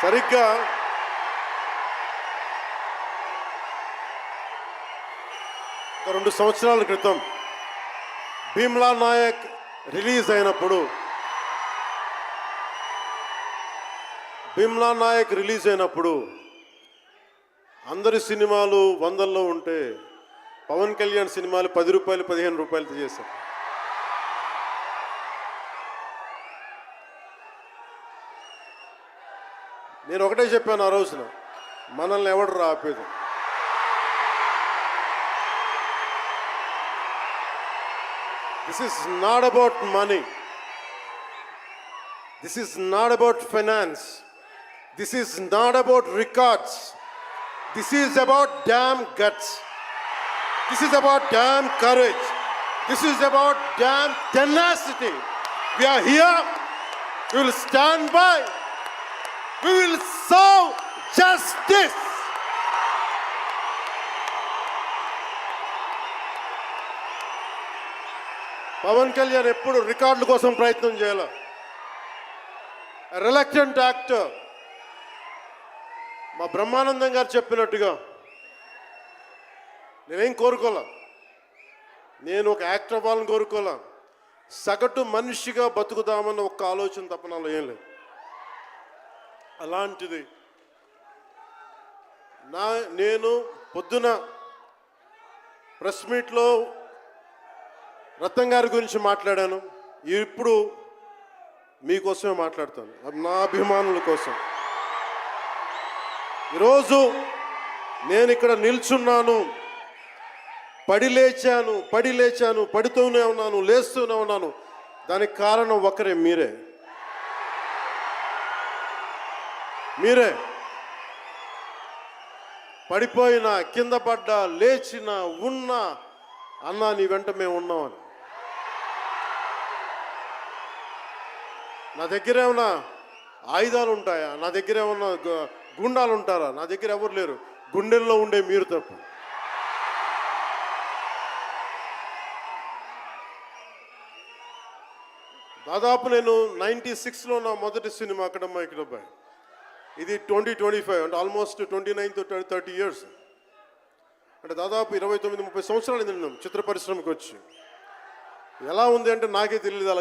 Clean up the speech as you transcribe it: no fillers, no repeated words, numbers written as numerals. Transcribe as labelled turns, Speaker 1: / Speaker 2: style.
Speaker 1: సరిగ్గా ఒక 2 సంవత్సరాల క్రితం భీమ్లా నాయక్ రిలీజ్ అయినప్పుడు అందరి సినిమాలు 100లో ఉంటే పవన్ కళ్యాణ్ సినిమాలు 10 రూపాయలు 15 రూపాయలతో చేశారు. నేను ఒకటే చెప్పాను ఆ రోజున, మనల్ని ఎవడు ఆపేది. This is not about money. This is not about finance. This is not about records. This is about damn guts. This is about damn courage. This is about damn tenacity. We are here. We will stand by. We will serve justice. Pawan Kalyan ఎప్పుడు రికార్డుల కోసం ప్రయత్నం చేయాల. Reluctant actor. మా బ్రహ్మానందం గారు చెప్పినట్టుగా నేనేం కోరుకోలే, నేను ఒక యాక్టర్ అవ్వాలని కోరుకోలే, సగటు మనిషిగా బతుకుదామన్న ఒక్క ఆలోచన తప్ప నాలో ఏం లేదు. అలాంటిది నేను పొద్దున ప్రెస్ మీట్లో రత్నం గారి గురించి మాట్లాడాను. ఇప్పుడు మీకోసమే మాట్లాడతాను, నా అభిమానుల కోసం. ఈరోజు నేను ఇక్కడ నిల్చున్నాను, పడి లేచాను, పడుతూనే ఉన్నాను, లేస్తూనే ఉన్నాను. దానికి కారణం ఒకరే, మీరే. పడిపోయినా, కింద పడ్డా, లేచినా, ఉన్నా అన్నా నీ వెంట మేము ఉన్నామని. నా దగ్గర ఏమన్నా ఆయుధాలు ఉంటాయా? నా దగ్గర ఏమన్నా గుండాలు ఉంటారా? నా దగ్గర ఎవరు లేరు, గుండెల్లో ఉండే మీరు తప్ప. దాదాపు నేను 96లో నా మొదటి సినిమా అక్కడమ్మాయికి అబ్బాయి. ఇది 2025 అంటే ఆల్మోస్ట్ 29 to 30 years. అంటే దాదాపు 29-30 సంవత్సరాలు నేను చిత్ర పరిశ్రమకు వచ్చి. ఎలా ఉంది అంటే నాకే తెలియదు అలా